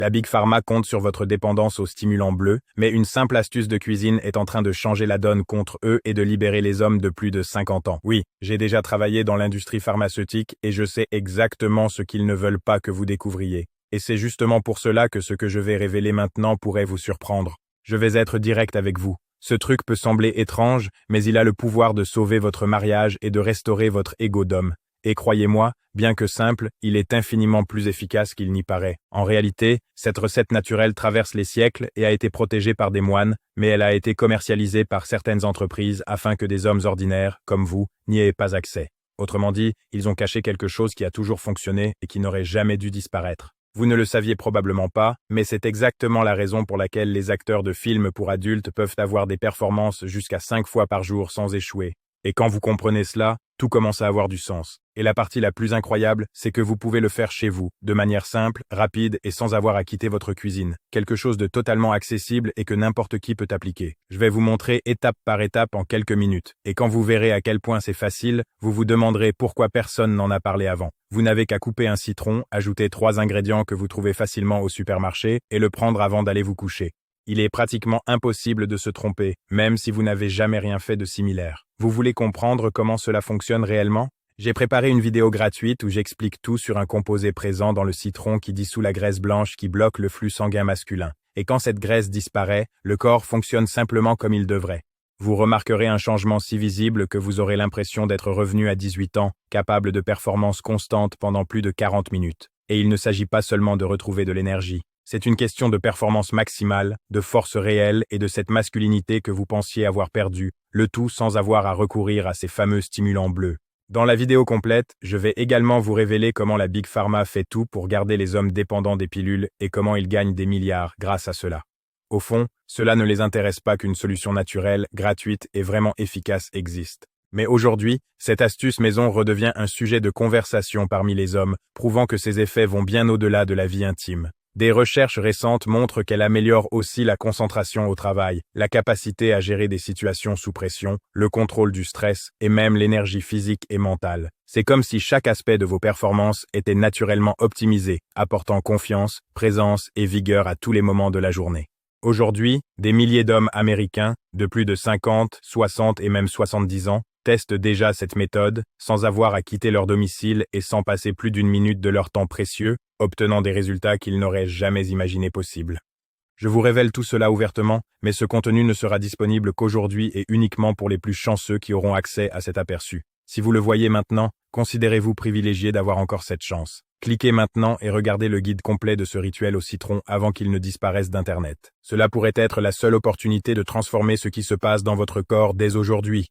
La Big Pharma compte sur votre dépendance aux stimulants bleus, mais une simple astuce de cuisine est en train de changer la donne contre eux et de libérer les hommes de plus de 50 ans. Oui, j'ai déjà travaillé dans l'industrie pharmaceutique et je sais exactement ce qu'ils ne veulent pas que vous découvriez. Et c'est justement pour cela que ce que je vais révéler maintenant pourrait vous surprendre. Je vais être direct avec vous. Ce truc peut sembler étrange, mais il a le pouvoir de sauver votre mariage et de restaurer votre ego d'homme. Et croyez-moi, bien que simple, il est infiniment plus efficace qu'il n'y paraît. En réalité, cette recette naturelle traverse les siècles et a été protégée par des moines, mais elle a été commercialisée par certaines entreprises afin que des hommes ordinaires, comme vous, n'y aient pas accès. Autrement dit, ils ont caché quelque chose qui a toujours fonctionné et qui n'aurait jamais dû disparaître. Vous ne le saviez probablement pas, mais c'est exactement la raison pour laquelle les acteurs de films pour adultes peuvent avoir des performances jusqu'à 5 fois par jour sans échouer. Et quand vous comprenez cela, tout commence à avoir du sens. Et la partie la plus incroyable, c'est que vous pouvez le faire chez vous, de manière simple, rapide et sans avoir à quitter votre cuisine. Quelque chose de totalement accessible et que n'importe qui peut appliquer. Je vais vous montrer étape par étape en quelques minutes. Et quand vous verrez à quel point c'est facile, vous vous demanderez pourquoi personne n'en a parlé avant. Vous n'avez qu'à couper un citron, ajouter 3 ingrédients que vous trouvez facilement au supermarché et le prendre avant d'aller vous coucher. Il est pratiquement impossible de se tromper, même si vous n'avez jamais rien fait de similaire. Vous voulez comprendre comment cela fonctionne réellement? J'ai préparé une vidéo gratuite où j'explique tout sur un composé présent dans le citron qui dissout la graisse blanche qui bloque le flux sanguin masculin. Et quand cette graisse disparaît, le corps fonctionne simplement comme il devrait. Vous remarquerez un changement si visible que vous aurez l'impression d'être revenu à 18 ans, capable de performances constantes pendant plus de 40 minutes. Et il ne s'agit pas seulement de retrouver de l'énergie. C'est une question de performance maximale, de force réelle et de cette masculinité que vous pensiez avoir perdue, le tout sans avoir à recourir à ces fameux stimulants bleus. Dans la vidéo complète, je vais également vous révéler comment la Big Pharma fait tout pour garder les hommes dépendants des pilules et comment ils gagnent des milliards grâce à cela. Au fond, cela ne les intéresse pas qu'une solution naturelle, gratuite et vraiment efficace existe. Mais aujourd'hui, cette astuce maison redevient un sujet de conversation parmi les hommes, prouvant que ses effets vont bien au-delà de la vie intime. Des recherches récentes montrent qu'elle améliore aussi la concentration au travail, la capacité à gérer des situations sous pression, le contrôle du stress et même l'énergie physique et mentale. C'est comme si chaque aspect de vos performances était naturellement optimisé, apportant confiance, présence et vigueur à tous les moments de la journée. Aujourd'hui, des milliers d'hommes américains, de plus de 50, 60 et même 70 ans, testent déjà cette méthode, sans avoir à quitter leur domicile et sans passer plus d'1 minute de leur temps précieux, obtenant des résultats qu'ils n'auraient jamais imaginés possibles. Je vous révèle tout cela ouvertement, mais ce contenu ne sera disponible qu'aujourd'hui et uniquement pour les plus chanceux qui auront accès à cet aperçu. Si vous le voyez maintenant, considérez-vous privilégié d'avoir encore cette chance. Cliquez maintenant et regardez le guide complet de ce rituel au citron avant qu'il ne disparaisse d'Internet. Cela pourrait être la seule opportunité de transformer ce qui se passe dans votre corps dès aujourd'hui.